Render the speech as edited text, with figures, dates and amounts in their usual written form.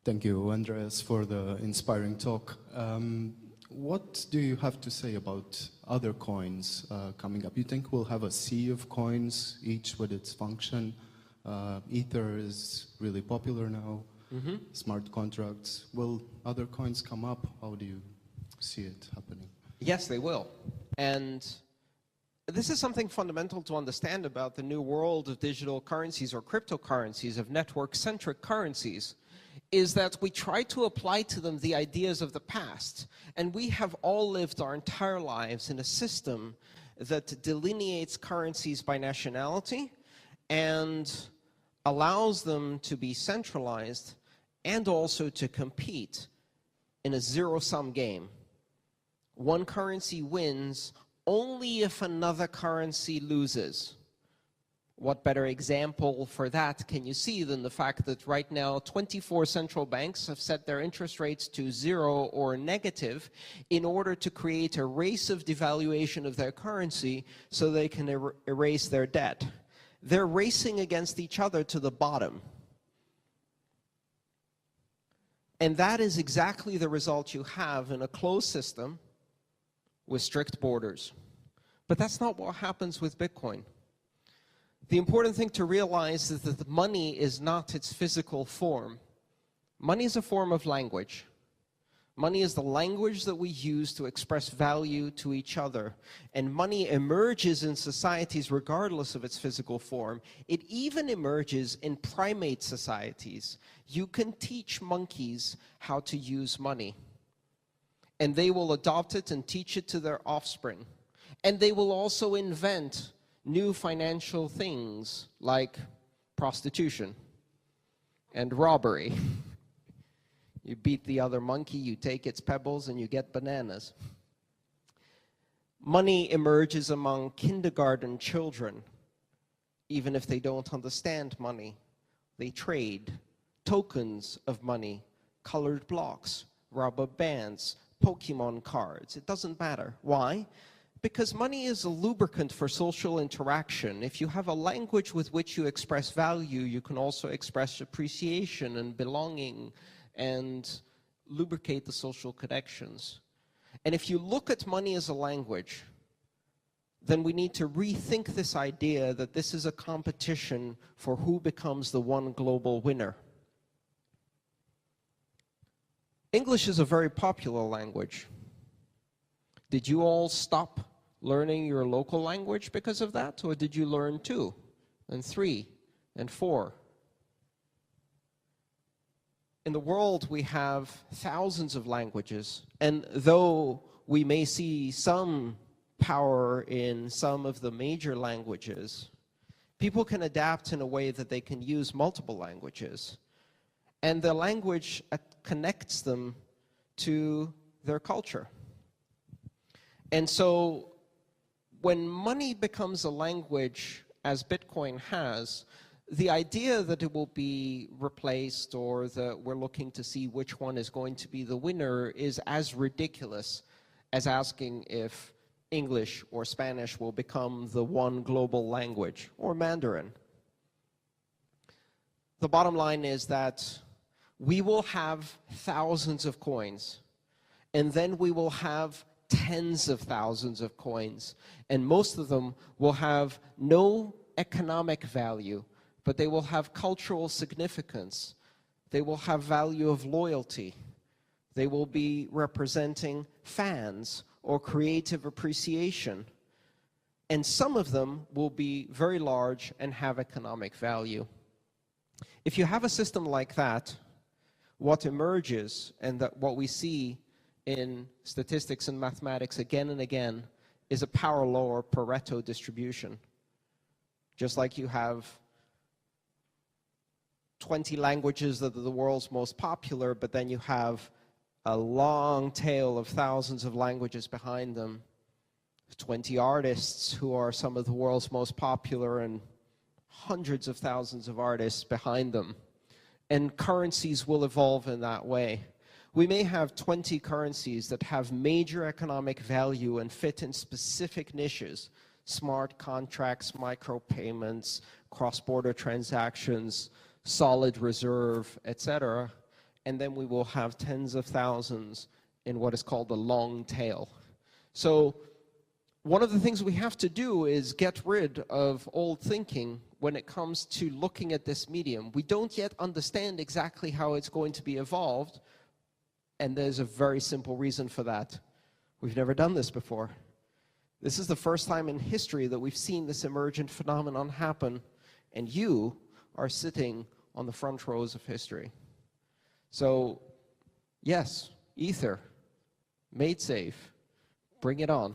Thank you, Andreas, for the inspiring talk. What do you have to say about other coins coming up? You think we'll have a sea of coins, each with its function? Ether is really popular now. Smart contracts. Will other coins come up? How do you see it happening? Yes, they will. And this is something fundamental to understand about the new world of digital currencies or cryptocurrencies, of network-centric currencies, is that we try to apply to them the ideas of the past. And we have all lived our entire lives in a system that delineates currencies by nationality and allows them to be centralized and also to compete in a zero-sum game. One currency wins only if another currency loses. What better example for that can you see than the fact that right now 24 central banks have set their interest rates to 0 or negative in order to create a race of devaluation of their currency so they can erase their debt. They're racing against each other to the bottom. And that is exactly the result you have in a closed system with strict borders. But that's not what happens with Bitcoin. The important thing to realize is that money is not its physical form. Money is a form of language. Money is the language that we use to express value to each other. And money emerges in societies regardless of its physical form. It even emerges in primate societies. You can teach monkeys how to use money. And they will adopt it and teach it to their offspring. And they will also invent new financial things like prostitution and robbery. You beat the other monkey, you take its pebbles, and you get bananas. Money emerges among kindergarten children, even if they don't understand money. They trade tokens of money, colored blocks, rubber bands, Pokemon cards. It doesn't matter. Why? Because money is a lubricant for social interaction. If you have a language with which you express value, you can also express appreciation and belonging and lubricate the social connections. And if you look at money as a language, then we need to rethink this idea that this is a competition for who becomes the one global winner. English is a very popular language. Did you all stop learning your local language because of that? Or did you learn 2 and 3 and 4? In the world, we have thousands of languages. And though we may see some power in some of the major languages, people can adapt in a way that they can use multiple languages. And the language connects them to their culture. And so when money becomes a language, as Bitcoin has, the idea that it will be replaced or that we're looking to see which one is going to be the winner is as ridiculous as asking if English or Spanish will become the one global language, or Mandarin. The bottom line is that we will have thousands of coins, and then we will have tens of thousands of coins, and most of them will have no economic value, but they will have cultural significance. They will have value of loyalty. They will be representing fans or creative appreciation. And some of them will be very large and have economic value. If you have a system like that, what emerges, and that what we see in statistics and mathematics again and again, is a power law or Pareto distribution. Just like you have 20 languages that are the world's most popular, but then you have a long tail of thousands of languages behind them, 20 artists who are some of the world's most popular, and hundreds of thousands of artists behind them. And currencies will evolve in that way. We may have 20 currencies that have major economic value and fit in specific niches: smart contracts, micropayments, cross-border transactions, solid reserve, etc. and then we will have tens of thousands in what is called the long tail. So one of the things we have to do is get rid of old thinking when it comes to looking at this medium. We don't yet understand exactly how it's going to be evolved, and there's a very simple reason for that. We've never done this before. This is the first time in history that we've seen this emergent phenomenon happen, and you are sitting on the front rows of history. So, yes, Ether, made safe, bring it on.